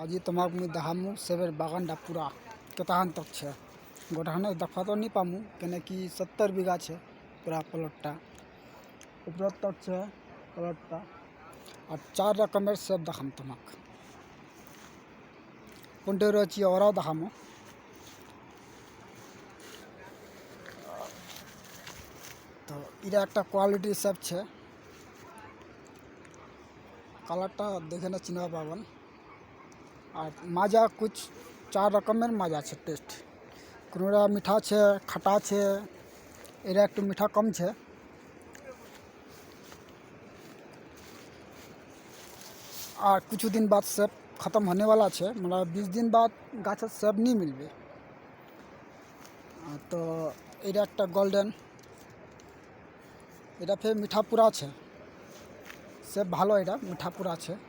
आज तुम्हारा मुझे दहामू सेवेर बागान पूरा कताहान तक है गोटाने देखा तो नहीं पामू कने कि 70 बीघा है पूरा प्लॉटा ऊपर तक है प्लॉटा और 4 रकमेर सेब देखाम तुम्हाक कोनटे रही और देखामो तो इरा एक क्वालिटी सेब है कलरटा देखे ना चिन्ह पाबन और माजा कुछ 4 रकमेर माजा है टेस्ट कोनोटा मीठा है खटा है एरा एक मीठा कम है और कुछ दिन बाद सेब खत्म होने वाला है मतलब 20 दिन बाद गाछ सेब नहीं मिलबे तो एरा एक गोल्डन एरा फिर मीठा पूरा है सेब भालो एरा मीठा पूरा है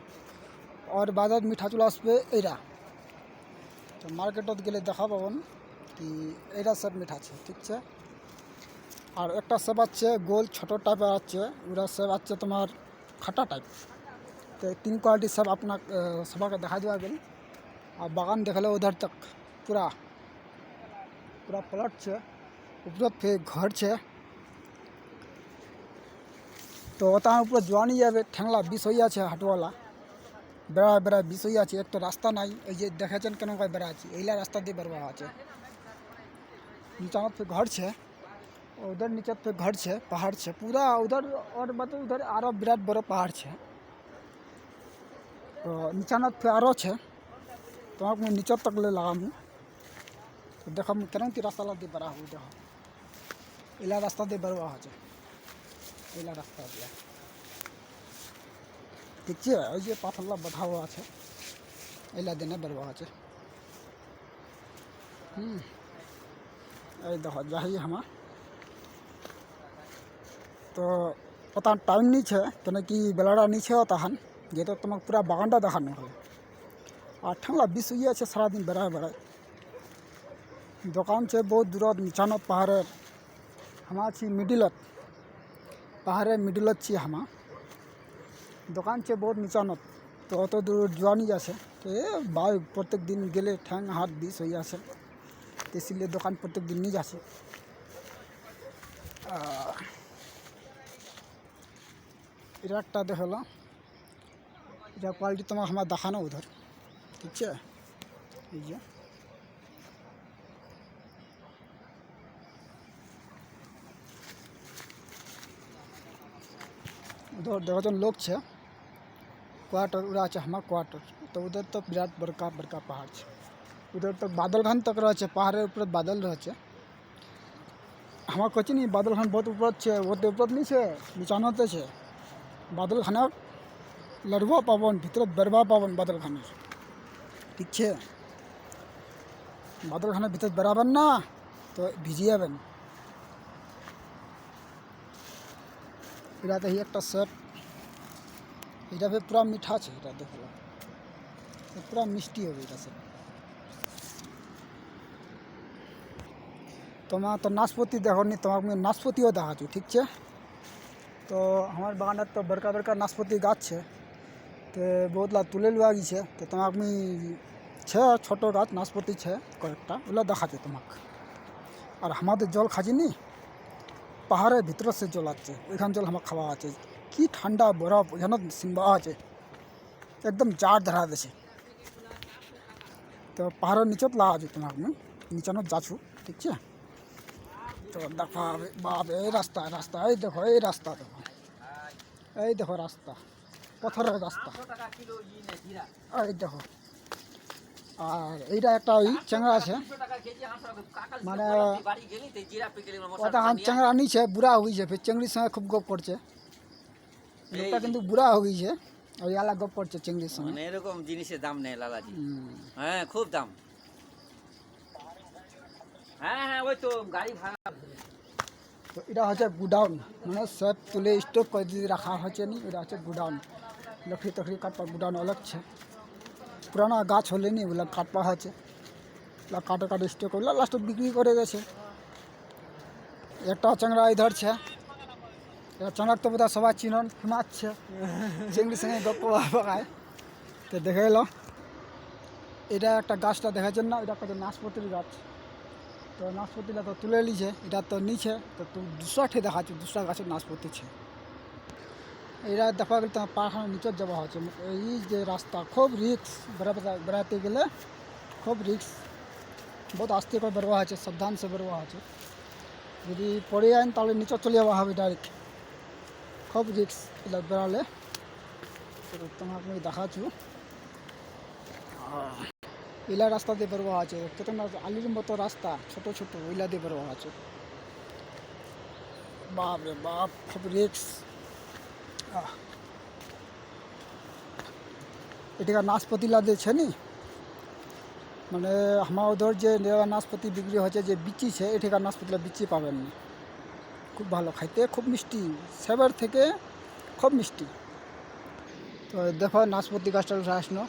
और बाद मीठा चले आसबे एरा तो मार्केट गेले देखा पाबन कि एरा सेब मीठा है ठीक है और एक सेब आछे गोल छोटो टाइपर आछे ओरा सेब आछे तुम्हार खाटा टाइप तो 3 क्वालिटी सेब अपना सबाके देखा देवा गेल और बागान देखले उधर तक पूरा पूरा प्लॉट है ऊपर फिर घर है तो ऊपर जोआ नहीं जाए ठेंगला विष हो हाटवाला बेड़ा बेड़ा विष हो एक तो रास्ता नहीं देखें केन बेड़ा एला रास्ता दिए बेरवा नीचा फिर घर है उधर नीचे फिर घर है पहाड़ है पूरा उधर और मतलब उधर आरो विराट बड़ो पहाड़ है तो नीचा फिर आरो है तो नीचे तक ले लगामू तो देखा केन रास्ता दिए बेड़ा हो देखो एला रास्ता दिए बेरवा एला रास्ता दिया ठीक है पाथरला बढ़ा हुआ है एला देने बेरवा देखो जाही हम तो पता टाइम नहीं है क्या कि बेलाड़ा नहीं है तहन ये तो तुम पूरा बागानटा देखानो है और ठंगला विष हुई है सारा दिन बेड़ा बेड़ा दुकान से बहुत दूर नीचान पहाड़ हम मिडिलत पहाड़े मिडिलत छी हम दुकान से बहुत नीचान तो अत दूर जोआ नहीं जासे तो भाई प्रत्येक दिन गेले ठैंग हाथ विष हो जासे तो इसलिए दुकान प्रत्येक दिन नहीं जासे इराकटा देखल इरा क्वालिटी तुम्हारा हमारा देखानो उधर ठीक है ये उधर देखो लोग है क्वार्टर उड़ा हमार क्वार्टर तो उधर तो विराट बड़का बड़का पहाड़ है उधर तक बादल खान तक रहे पहाड़ ऊपर बादल रहे हमार कहे नहीं बादल खान बहुत ऊपर है वो तो ऊपर नहीं है नीचानते है बादल खाना लड़वा पाबन भीतर बेरवा पाबन बादल खान ठीक है बादल खाना भीतर बेराबन ना तो भिजियाबेन तो एक सेब এটা पूरा मीठा है এটা देखो पूरा मिष्टी हो गई से तुम्हारा तो नाशपति देखो नहीं तुम्हारा नाशपतियों देखा ठीक है तो हमारे बागान तो बड़का बड़का नाशपति गाछ है तो बहुत ला तुले लुआगी है तो तुम्हारा छे छोटो गाछ नाशपति है कयेकटा ओला देखा तुम्हारा और हमारे जल खाजी नहीं पहाड़े भीतर से जल आखान जल हमें खावा कि ठंडा बरफ एखान सिंबा एकदम जार धरा दे तो पहाड़ नीचे लगा तुम्हारा नीचान जाछू ठीक है तो देखा बाप ये रास्ता रास्ता देखो ये रास्ता देखो रास्ता पत्थर रास्ता देखो और এইটা একটা ওই চ্যাংড়া আছে মানে ওটা हम চ্যাংড়া নিছে বুড়া হয়ে গেছে फिर চিংড়ির সঙ্গে খুব গপ করছে লোকটা কিন্তু বুড়া হয়ে গেছে ওই আলা গপ করছে চিংড়ির সঙ্গে মানে এরকম জিনিসের দাম নেই লালাজি হ্যাঁ খুব দাম হ্যাঁ হ্যাঁ ওই তো গাড়ি ভাড়া তো এটা হচ্ছে গুডাউন মানে সব তুলে স্টক করে দিয়ে রাখা হচ্ছে নি এটা হচ্ছে গুডাউন लकड़ी तकड़ी काटपा गुडान अलग है पुराना गाछ होले नहीं बोला काटपा है काटे काटे स्टक लास्ट बिक्री करे गए एक चंगड़ा इधर है चंगड़ा तो बता सबाई चिन्हन फेमास है चिंगड़ी संगे गप तो देखे लो এটা একটা গাছটা দেখাচ্ছেন না, এটা একটা নাশপাতির গাছ। তো নাশপাতিটা তো তুলে নিছে, এটা তো নিচে তো দুসরাঠে দেখাচ্ছে, দুসরা গাছের নাশপাতি ছে। এরা দেখা গেলে তোমার পাহাড়ের নিচে যাওয়া হচ্ছে। এই যে রাস্তা খুব রিক্স, বেড়াতে গেলে খুব রিক্স, বহুত আস্তে করে বেরোয়া আছে, সাবধান সে বেরোয়া আছে। যদি পড়ে যান তাহলে নিচে চলে যাওয়া হবে ডাইরেক্ট, খুব রিক্স এটা বেড়ালে। তো তোমাকে আমি দেখাচ্ছি, ইলা রাস্তা দিয়ে বেরোয়া আছে, কেতন আলির মতো রাস্তা, ছোট ছোট ওইলা দিয়ে বেরোয়া আছে। বাপ রে বাপ, খুব রিক্স। এটিকা নাশপাতিলা দিয়েছে নি, মানে আমার ওদের যে নাশপাতি বিক্রি হচ্ছে যে বিচিছে, এটিকার নাশপাতিলা বিচি পাবেন না। খুব ভালো খাইতে, খুব মিষ্টি, সেবার থেকে খুব মিষ্টি। তো দেখো নাশপাতি গাছটা উঠে আসলো,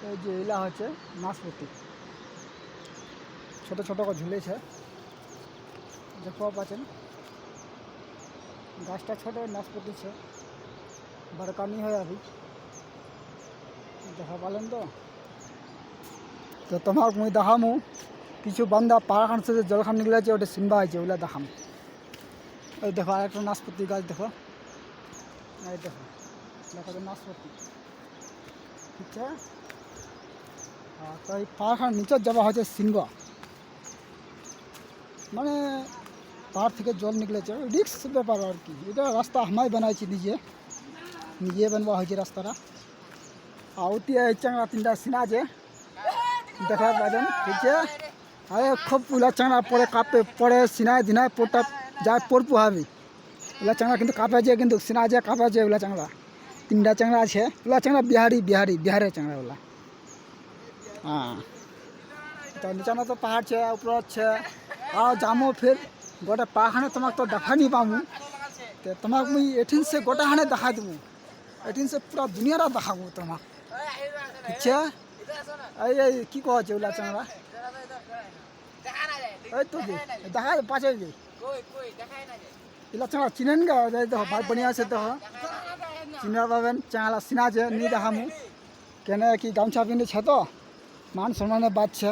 এই যে এলা হচ্ছে নাশপাতি, ছোট ছোট করে ঝুলেছে, দেখো পাচ্ছেন। গাছটা ছোট, নাশপাতি ছে, বড়কানি হয় আবি, দেখা পালেন তো। তো তোমাকে মুই দেখামু কিছু বান্দা পাহাড়খান থেকে জলখান নিকলেছে, ওটা সিনবা হয়েছে, ওগুলা দেখাম। ওই দেখো আর একটা নাশপাতি গাছ, দেখো এই দেখো, দেখো নাশপাতি, ঠিক আছে। তো এই পাহাড়খান নিচে যাওয়া হয়েছে সিনবা, মানে পাহাড় থেকে জল নিকলেছে, রিক্স ব্যাপার আর কি। এটা রাস্তা আমায় বানাইছি, নিজে নিজে বানবা হয়েছে রাস্তাটা। আর ওটি চাংড়া তিনটা সিনা আছে, দেখা পাবেন, ঠিক আছে। আরে খুব ওলা চাংড়া পরে কাঁপে, পরে সিনায় দিনায় পোটা যায় পড়পু হবে। ওলা চাংড়া কিন্তু কাঁপে যে, কিন্তু সিনা যে কাঁপে যে, ওলা চাংড়া তিনটা চাংড়া আছে। ওলা চাংড়া বিহারের চাংড়া ওলা। হ্যাঁ, তো নিচানো তো পাহাড় છે, উপর છે, আর যামো ফির গোটা পাহাড়ে তোমাকে তো দেখা নি পামু। তো তোমাকে মুই এঠিন সে গোটা হানে দেখা দেবো, এঠিন সে পুরা দুনিয়াটা দেখাবো তোমাকে, ঠিক আছে। এই এই কি কছে ওলা চাংড়া, এই তো যে দেখা পাঁচে যে এলা চাংড়া চিনেন গা, দেখো ভাই বনিয়া আছে, দেখো চিনা পাবেন। চাংড়া সিনা আছে, নি দেখামু কেন কি গামছা পিঁধেছে তো মান সম্মানে বাঁচছে।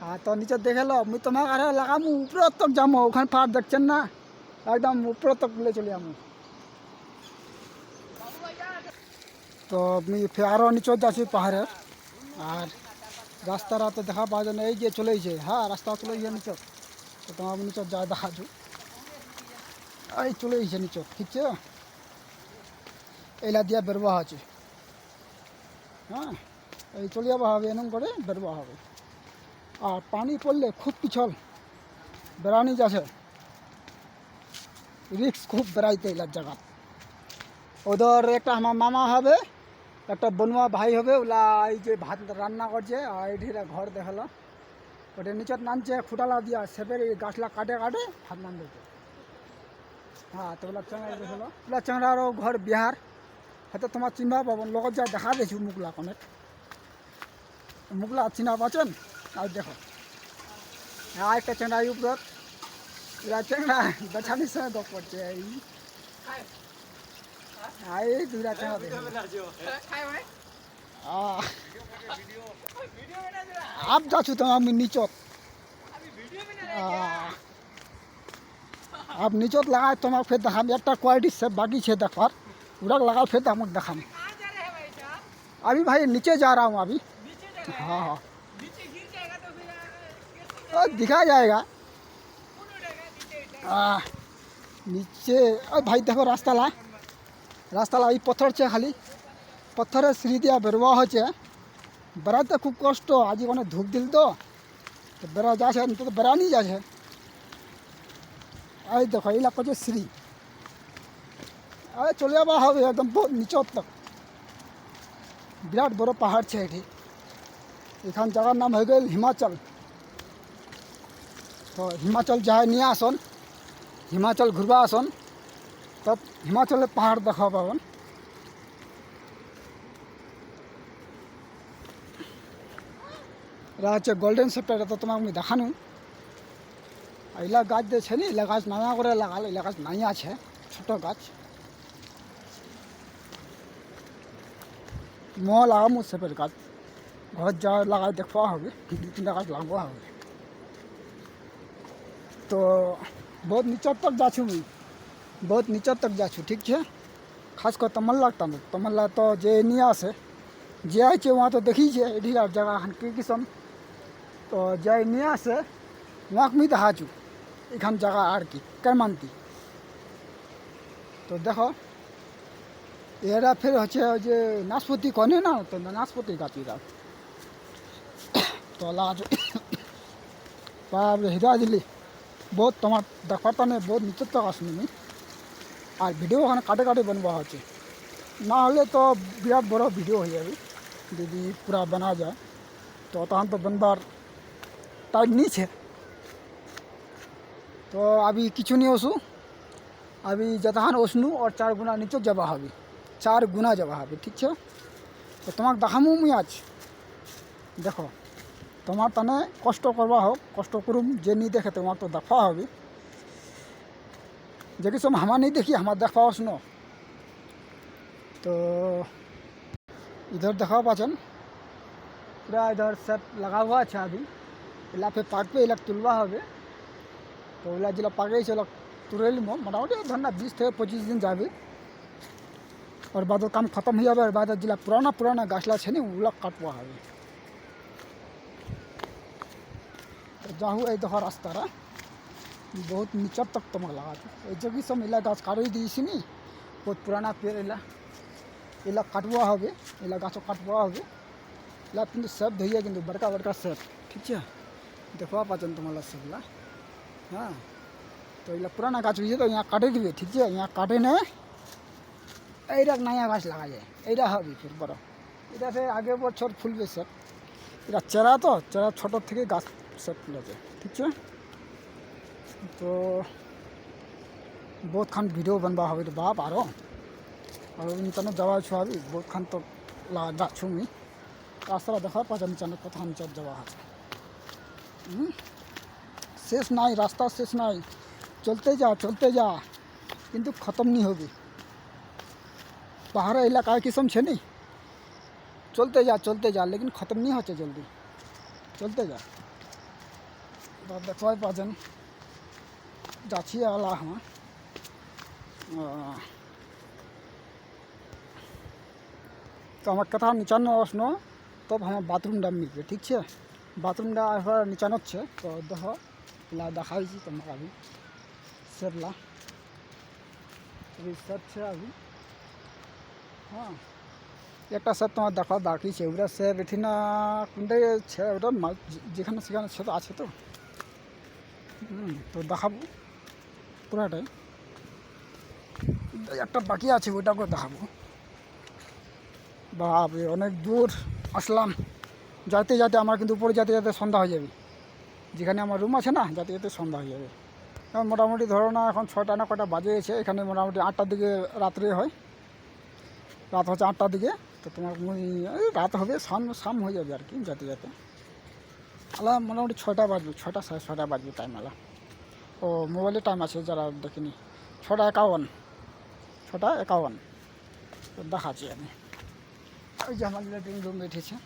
আর তো নিচে দেখে লো, মুই তোমাকে আরে লাগামু, উপর তক যাবো, ওখানে পাহাড় দেখছেন না, একদম উপর তক বলে চলে যাবো। তো আমি আরও নিচে যাচ্ছি পাহাড়ের, আর রাস্তাটা তো দেখা পাওয়া যায় না, এই যে চলেছে, হ্যাঁ রাস্তা চলে গিয়ে নিচে। তো তোমার নিচে যা দেখাচ্ছ, এই চলে গেছে নিচে, ঠিক আছে। এইলা দিয়ে বেরোয়া আছে, হ্যাঁ এই চলে যাওয়া হবে, এরকম করে বেরোয়া হবে। আর পানি পড়লে খুব পিছল, বেড়ানি যাচ্ছে, রিক্স খুব বেড়াইতে এলার জায়গা। ওদের একটা আমার মামা হবে, একটা বনুয়া ভাই হবে, ওলা এই যে ভাত রান্না করছে, আর এটিরা ঘর দেখালো, ওটা নিচে নামছে খুঁটালা দিয়া সেপের এই গাছলা কাটে কাটে ভাত নাম দিতে। হ্যাঁ, তো ওলা চাংড়া দেখালো, ওলা চাংড়ারও ঘর বিহার, হয়তো তোমার চিনবা পাবেন, লগত যা দেখা দিয়েছি মুগলা অনেক, মুগলা চিনা পাচ্ছেন। আর দেখো আর একটা চাংড়া উপর, ওলা চাংড়া বেছানির সঙ্গে গপ করছে, এই দুইটা চাংড়া দেখো। आप जाछु तो हम नीचत, आप नीचत लगा तुम्हारे फिर हम एक क्वालिटी से बाकी है देखवार, उड़ा लगा फिर तो हम देखा। अभी भाई नीचे जा रहा हूँ अभी। हाँ हाँ, दिखा जाएगा। नीचे भाई देखो रास्ता ला, এই पत्थर है, खाली पत्थर सीढ़ी दिया बेरवा हो, বেড়াতে খুব কষ্ট। আজ অনেক ধূপ দিল তো বেড়া যাচ্ছে, তো বেড়ানি যাচ্ছে। এই দেখো এই লাগছে সিঁড়ি, এই চলে যাওয়া হবে একদম নিচর তক। বিরাট বড় পাহাড় আছে এটি, এখান জায়গার নাম হয়ে গেল হিমাচল। তো হিমাচল যায় নিয়ে আসন, হিমাচল ঘুরবা আসন, তব হিমাচলের পাহাড় দেখা পাবেন। এটা হচ্ছে গোল্ডেন সেপ্টার, এটা তো তোমাকে আমি দেখানো। এলা গাছ দিয়েছে নি, এলা গাছ নানা করে লাগাল, এলা গাছ নাই আছে, ছোট গাছ লাগামু সেপের গাছ। ঘর যা লাগাই দেখবা হবে, 2-3টা গাছ লাগবা হবে। तो बहुत नीचे तक जा छू मैं, बहुत नीचे तक जा छू, ठीक है। खास कर तमल्ला तो जे निया से जे आए छे वहाँ तो देखी छे ढीला जगह हनकी किस्म तो जे निया से वहाँ मी दहा छू एखान जगह आर की कर मानती। तो देखो एरा फिर হচ্ছে যে নাশপাতি কনে না তো নাশপাতি গাছ এরা তো লাজ বাবরে হিরা দিলি बहुत তোমার দেখতে নেই बहुत নিচে তক আসনি আমি আর ভিডিও ওখানে কাটে কাটে बनवा হচ্ছে না হলে তো বিরাট বড় ভিডিও হয়ে যাবে যদি पूरा बना जाए तो তখন তো बनবার टाइम नहीं है। तो अभी किचु नहीं ओसू अभी जतहान ओसनू और 4 गुना नीचे जबा हबी 4 गुना जबा हबी, ठीक है। तो तुम्हारे देखामू मुई आज देखो তোমার তানে কষ্ট করবা হোক কষ্ট করুম যে नहीं देखे তোমার तो देखा হবে যে কিছু हमार नहीं देखी हमार देखा सुनो। तो इधर देखा पाचन पूरा इधर सेट लगा हुआ है अभी इला फिर पाक पे इला तुलवा হবে तो इला जिला पाके चलो तुरेल मो मोटामुटी धरना 20 থেকে 25 दिन जाबे और बाद काम खत्म हो जाबे और बाद जिला पुराना गाछला छे नि उला काटवा হবে। जाहू এই দেখো রাস্তাটা बहुत नीचे तक তোমাকে লাগাতে এই যে কি সব ইলা গাছ কাটি দিয়েছি নি বহুত পুরানা পেড় ইলা কাটবা হবে ইলা গাছ কাটবা হবে ইলা কিন্তু সব ধইয়া কিন্তু বড়কা বড়কা সব, ঠিক আছে। দেখো পাচন তোমালা সবলা हाँ तो इला पुराना गाछ हुई तो यहाँ काटे दिए, ठीक है। यहाँ काटे ने এইটা नया गाछ लगा जाए এইটা হবে फिर बड़ এটা से आगे बछर फुलबे सब এটা চেরা তো চেরা ছোট থেকে গাছ सब लगे, ठीक है। तो बहुत खान वीडियो बनवा हवे रे बाप आरो और इंटरनेट जावा छु अभी बहुत खान तो ला जा छु मी रास्ता देखा पाचन चने कथा हम चल जावा है शेष नहीं रास्ता शेष नहीं चलते जा किंतु खत्म नहीं होगी पहाड़ इलाका किस्म छे नहीं चलते जा लेकिन खत्म नहीं होचे जल्दी चलते जा। देखो पाचन जाछी आला हाँ तो हमारे कथा निचानो असनो तब हम बाथरूम डा मिलबे, ठीक है। बाथरूम डा निचानो छे तो देखो ला देखाई छी तुम्हारा अभी सबला अभी सब छे अभी हाँ একটা সব তোমার দেখা বাকি আছে ওরা সে বেঠিনা কোনটা ছে ওটা যেখানে সেখানে ছে তো আছে তো তো দেখাবো পুরাটাই একটা বাকি আছে ওটাকে দেখাবো। বাপরে অনেক দূর আসলাম যাতে যাতে আমার কিন্তু উপরে যাতে যাতে সন্ধ্যা হয়ে যাবে যেখানে আমার রুম আছে না যাতে যাতে সন্ধ্যা হয়ে যাবে। মোটামুটি ধরো না এখন 6টা না কটা বাজে গেছে এখানে মোটামুটি 8টার দিকে রাত্রে হয় রাত হচ্ছে 8টার দিকে তো তোমার রাত হবে শাম হয়ে যাবে আর কি যাতে যাতে আলা মোটামুটি 6টা বাজবে 6টা 6:30 বাজবে টাইম আলা ও মোবাইলে টাইম আছে যারা দেখিনি 6:51 তো দেখাচ্ছি আমি ওই যে আমার লেট্রিন রুম বেঠেছে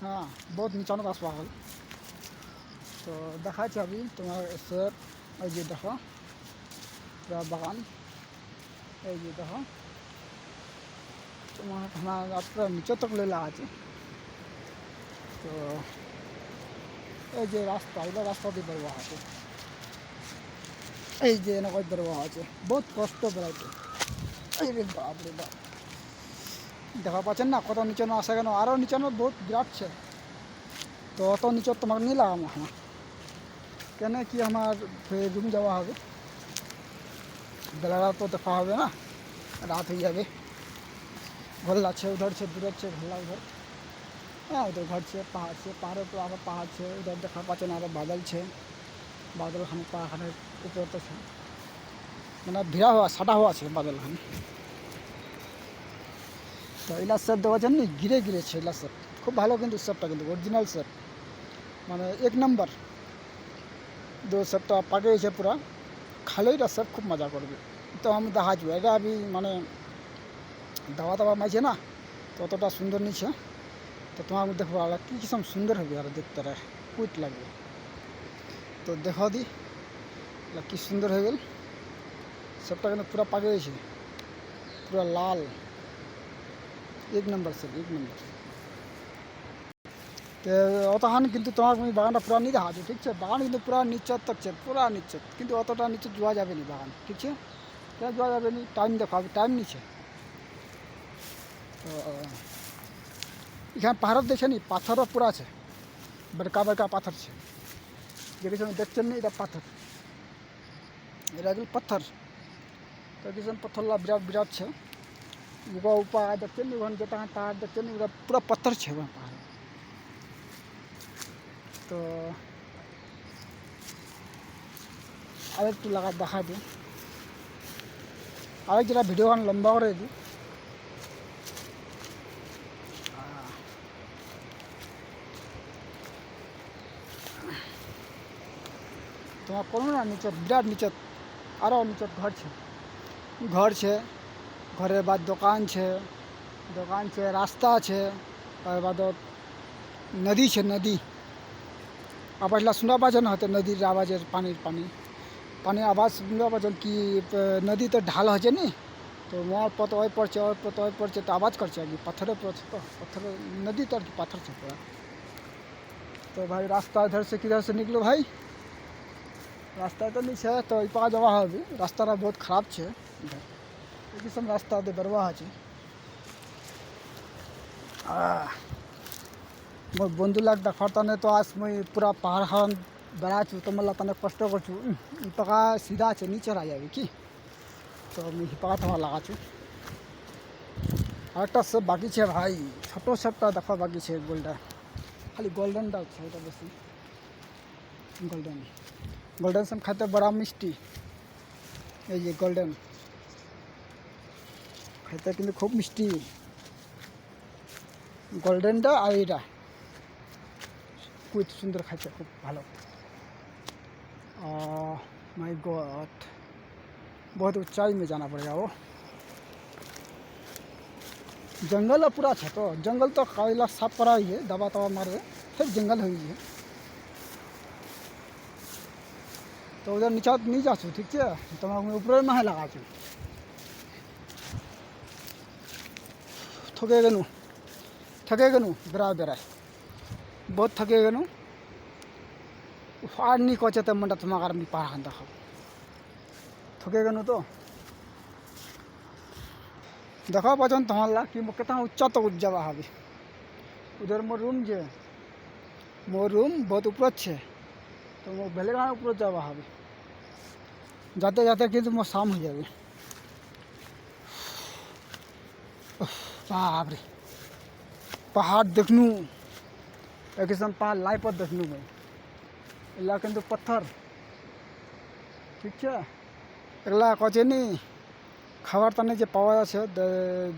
हाँ बहुत नीचानो আসবা হল তো দেখাচ্ছি আমি তোমার সব ওই যে দেখো পুরা বাগান এই যে দেখো তোমার আপনার নিচে তক লেলা আছে তো এই যে রাস্তা ওটা রাস্তা দিয়ে বেরোয়া আছে এই যে এনকয় বেরোয়া আছে বহুত কষ্ট বেড়াইতে এই রে বাপ রে বাপ দেখা পাচ্ছেন না কত নিচানো আসে কেন আরও নিচানো বহুত বিরাট ছে তো অত নিচে তোমাকে নিয়ে লাগাম আমার কেন কি আমার রুম যাওয়া হবে বেলা তো দেখা হবে না রাত হয়ে যাবে भोला छे उधर से दूर से भोला उधर हाँ उधर घर से पहाड़ तो आगे पहाड़ से उधर देखा पाचन आगे बादल छे बादल हम पहाड़ ऊपर तो छे मैंने भिड़ा हुआ साटा हुआ छे बादल हम तो इला सब देवा जानी गिरे गिरे छे इला सब खूब भालो किन्तु सबटा किन्तु ओरिजिनल सब माने एक नम्बर दो सबटा पाके छे पूरा खाली सब खूब मजा करबे तो हम देखाजो এটা अभी माने दावा माइछे ना तो अतटा सुंदर नहीं है তো তোমার দেখো আর কি কিসম সুন্দর হবে আর দেখতে কুইট লাগবে। তো দেখো দি কি সুন্দর হয়ে গেল, সবটা কিন্তু পুরো পাকে গেছে, পুরো লাল, এক নম্বর সব এক নম্বর। তো অতখান কিন্তু তোমার বাগানটা পুরা নিয়ে দেখা, ঠিক আছে? বাগান কিন্তু পুরা নিচত থাকছে, পুরা নিচত, কিন্তু অতটা নিচে যাওয়া যাবে না বাগান, ঠিক আছে? কেন যাওয়া যাবে না? টাইম দেখো, আমি টাইম নিচ্ছে। তো এখানে পাহাড় দেখছে নি, পাথরও পুরা আছে, বড়কা বড়কা পাথর আছে, যেগুলো দেখছেন না, এটা পাথর, এটা গেল পাথর। তো কিছু পাথরলা বিরাট বিরাট আছে, উগা উপা দেখছেন ওখানে যেটা পাহাড় দেখছেন ওটা পুরা পাথর আছে ওখানে পাহাড়। তো আরেকটু লাগা দেখা দিই, আরেক যেটা ভিডিও গান লম্বা করে দিই। তোমার কোনো না নিচত, বিরাট নিচত, আরও নিচত ঘর છે, ঘরের বাদ দোকান છે, রাস্তা છે, তার বাদ নদী છે, নদী আওয়াজলা শুনবা পাচ্ছেন হয়তো, নদীর আওয়াজের পানির আওয়াজ শুনবা পাচ্ছেন কি? নদী তো ঢাল হচ্ছে নি, তো মোয়ার পথ ওই পড়ছে তো আওয়াজ করছে আর কি, পাথরে পড়ছে, তো পাথরে নদী তো আর কি পাথর છે পুরা। তো ভাই রাস্তা इधर से किधर से निकलो भाई, রাস্তায় তো নিচে, তো এই পা যাওয়া হবে, রাস্তাটা বহুত খারাপ છે इधर, এই কিসম রাস্তা দিয়ে বেরোয়া আছে। মোর বন্ধু লাগ দেখার তানে তো আজ মুই পুরা পাহাড় হান বেড়াছু, তো মোলা তানে কষ্ট করছু, পাকা সিধা আছে, নিচে রা যাবে কি? তো আমি হিপাকা তোমার লাগাছু। আরেকটা সব বাকি છે ভাই, ছোট ছোটটা দেখা বাকি છે, খালি গোল্ডেনটা হচ্ছে, এটা বেশি গোল্ডেন সাম খাইতে বড়া মিষ্টি, এই যে গোল্ডেন খাইতে কিন্তু খুব মিষ্টি, গোল্ডেনটা আর এটা কুইট সুন্দর খাইতে খুব ভালো। माय गॉड, बहुत ऊंचाई में जाना पड़ेगा वो, जंगल पूरा है, तो जंगल तो काला साफ करा ही है, दवा तवा मारे फिर जंगल हुई है। तो उधर नीचा नहीं जा छू, ठीक है? तो मैं ऊपर में है लगा छू, थके गनु बेरा बहुत थके गनु, আর নি কচে তেমনটা তোমাকে আর আমি পাহাড় দেখাবো, থকে গেল তো দেখা পাচ্ছেন তোমার লা কি কেতা উচ্চ তো যাওয়া হবে। উধর মোর রুম বহুত উপর আছে, তো মোর বেলেগাঁ উপর যাওয়া হবে, যাতে যাতে কিন্তু মোর শাম হয়ে যাবে। বাপরে পাহাড় দেখনু, एक पहाड़ लाइव पर देखनू मैं, এগুলা কিন্তু পাথর, ঠিক আছে? এগুলা কচে নি খাবার টানে যে পাওয়া যাচ্ছে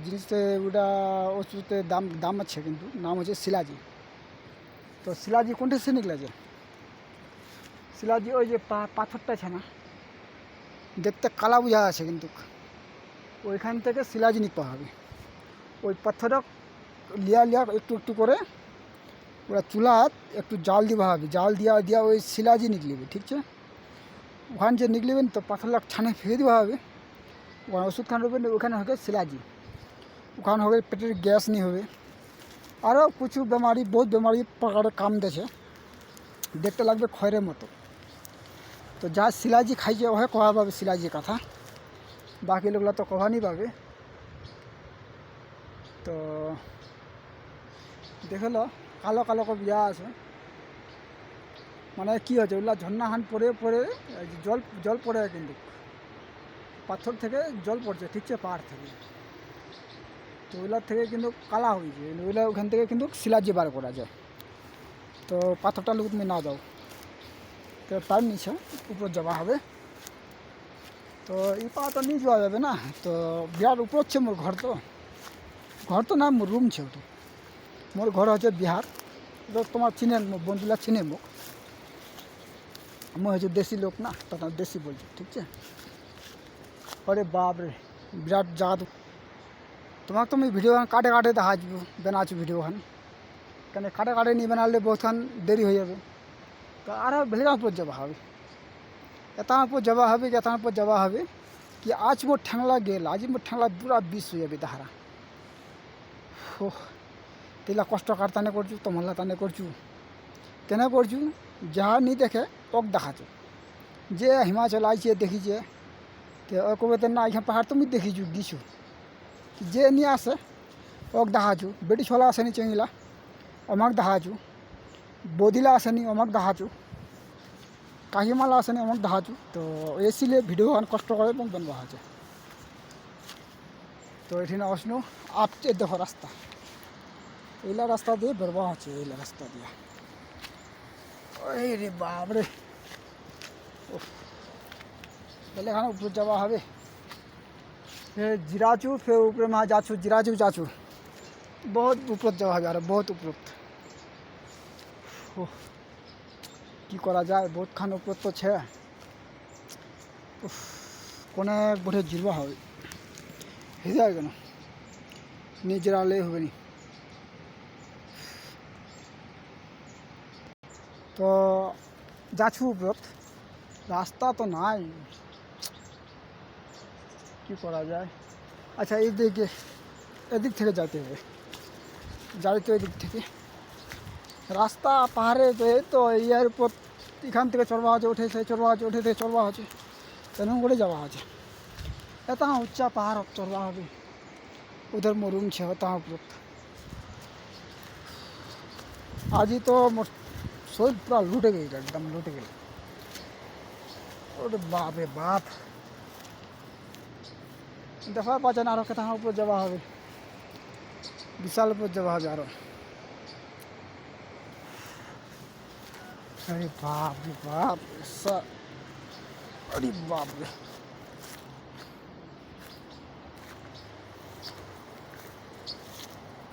জিনিসটা, ওটা ওষুধে দাম আছে, কিন্তু নাম হচ্ছে শিলাজি। তো শিলাজি কোনটা সে নিকলেছে? শিলাজি ওই যে পাথরটা আছে না, দেখতে কালা বুঝা আছে, কিন্তু ওইখান থেকে শিলাজি নিতে হবে। ওই পাথর লিয়া একটু একটু করে ওরা চুলাত একটু জাল দিবা হবে, জাল দিয়া ওই শিলাজি নিকলিবে, ঠিক আছে? ওখান যে নিকলিবেন তো পাথরলা ছানে ফেঁকে দেওয়া হবে, ওখানে ওষুধ খান রবেন, ওখানে হবে শিলাজি, ওখানে হবে পেটের গ্যাস নি হবে, আরও কিছু বেমারি, বহুত বেমারি প্রকারের কাম দেছে, দেখতে লাগবে খয়ের মতো। তো যা শিলাজি খাইছে ওহে কহা পাবে শিলাজি কথা, বাকি লোকলা তো কহা নি পাবে। তো দেখল কালো কালো করে বিয়া আছে, মানে কি হচ্ছে ওগুলা ঝর্ণা হান পরে জল পড়ে, কিন্তু পাথর থেকে জল পড়ছে, ঠিক আছে? পাহাড় থেকে, তো ওগুলার থেকে কিন্তু কালা হয়েছে, ওইগুলা ওখান থেকে কিন্তু শিলাজি বার করা যায়। তো পাথরটা লোক তুমি না যাও, তো টাইম নিচ্ছে, উপর যাওয়া হবে। তো এই পাহাড়টা নিয়ে যাওয়া যাবে না, তো বিরাট উপর হচ্ছে মোর ঘর তো না, মোর রুম ছে ওটা, মোর ঘর হচ্ছে বিহার। তো তোমার চিনেন, মোর বন্ধুরা চিনে মোক, আমি হচ্ছে দেশি লোক না, তখন দেশি বলছি, ঠিক আছে? আরে বাপ রে বিরাট জায়গা, তোমাকে তো আমি ভিডিও কাটে দেখা বানাচ্ছি ভিডিও খান, কেন কাটে কাটে নিয়ে বানালে বহুতখান দেরি হয়ে যাবে, তো আরও ভেলিগার উপর যাওয়া হবে, এতার উপর যাওয়া হবে কি এতার উপর যাওয়া হবে কি আজ মোর ঠ্যাংলা গেল, আজ মোর ঠ্যাংলা পুরা বিষ হয়ে যাবে তাহারা। ও তেলা কষ্ট কার তানে করছু, তোমাল্লা তানে করছু, কেন করছু যাহা নি দেখে ওক দেখাছো, যে হিমাচল আইছে দেখিছে তো কবে না এখানে পাহাড় তুমি দেখিছু গিছু, যে নিয়ে আসে ওক দেখাছু, বেটি ছোলা আসেনি চেঙ্গিলা অমাক দেখাছু, বদিলা আসেনি অমাক দেখাছু, কাহিমালা আসেনি অমাক দেখাছু, তো এসিলে ভিডিও কষ্ট করে এবং বানবা আছে। তো এখানে অসনো আপচে দেখো রাস্তা, এইলা রাস্তা দিয়ে বেরবা আছে, এইলা রাস্তা দিয়ে ওই রে বাপরে, তাহলে এখানে উপরে যাওয়া হবে, ফের জিরাচু, ফের উপরে মা যাচ্ছু জিরাচু যাচ্ছু, বহুত উপর যাওয়া হবে আর বহুত উপর। কি করা যায়, বহুতখান উপর তো ছে, কোনে বোধে জিরবা হবে, হয়ে যায় কেন নিজের আলে হবে নি। তো যাচ্ছু উপর, রাস্তা তো নাই, কি করা যায়। আচ্ছা এইদিকে এদিক থেকে যাইতে হবে, যাই তো এদিক থেকে রাস্তা পাহাড়ে তো এই তো ইয়ার উপর এখান থেকে চড়বা আছে, উঠে থেকে চড়বা আছে, উঠে থেকে চড়বা আছে, এরকম করে যাওয়া আছে। এত উচ্চা পাহাড় চড়বা হবে, উধর মরুম ছে তা উপর। আজই তো মোর শরীর পুরা লুটে গেল, একদম লুটে গেল, ওরে বাপ রে বাপ, দেখা পাচ্ছেন আরও কেথা উপর যাওয়া হবে, বিশাল উপর যাওয়া হবে আরও। अरे बाप रे बाप, ऐसा अरे बाप रे।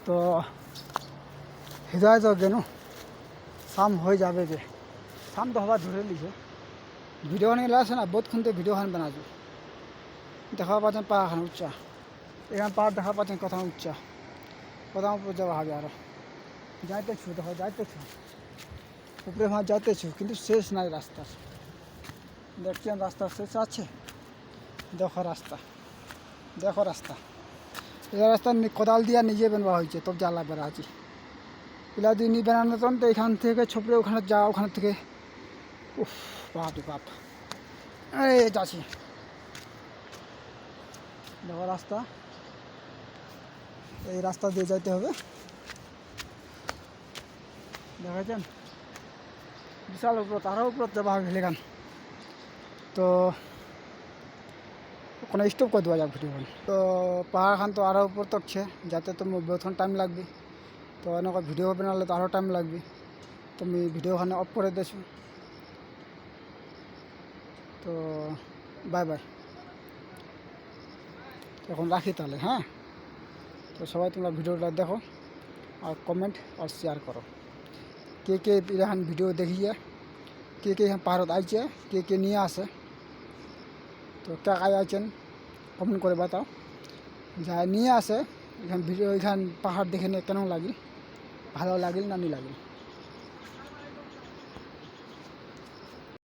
তো হৃদয় তো গেল, শাম হয়ে যাবে যে, শাম তো হওয়া ধরে লিছে, ভিডিও নিয়ে আসে না বহুতক্ষণ তো ভিডিও খান বানাছো, দেখা পাচ্ছেন পাহাড় উচ্চা, এখানে পাহাড় দেখা পাচ্ছেন কথা উচ্চা, কথা উপর যাওয়া হবে আরও, যাইতেছু দেখো যাইতেছু উপরে ভাঁ যাইতেছু, কিন্তু শেষ নাই রাস্তার, দেখছেন রাস্তার শেষ আছে, দেখো রাস্তা, দেখো রাস্তা, এই রাস্তা কোদাল দিয়া নিজে বানবা হয়েছে, তব জ্বালা বেড়া আছে, এলা দিয়ে নি বানানো তো এখান থেকে ছপড়ে ওখানে যা, ওখানে থেকে উফ বাপ রে বাপ, এই যাচ্ছি দেখো রাস্তা, এই রাস্তা দিয়ে যাইতে হবে, দেখাচ্ছেন বিশাল উপর, তারও উপর যাওয়া হবে হেলেগান। তো কোনো স্টপ করে দেওয়া যাক ভিডিও, তো পাহাড় খান তো আরও উপর তকছে, যাতে তো বহুক্ষণ টাইম লাগবে, তো এনেকুৱা ভিডিও বানালে তো আরও টাইম লাগবে, তুমি ভিডিওখানে অফ করে দিয়েছো। তো বাই বাই, এখন রাখি তাহলে, হ্যাঁ। তো সবাই তোমরা ভিডিওটা দেখো আর কমেন্ট আর শেয়ার করো, কে কে এখান ভিডিও দেখিয়ে, কে কে এখানে পাহাড়ত আইছে, কে কে নিয়ে আসে, তো কাকাই আইছেন কমেন্ট করে বাতাও, যা নিয়ে আসে এখান ভিডিও, এখান পাহাড় দেখে নিয়ে কেন লাগিল, ভালো লাগিল না নি লাগিল।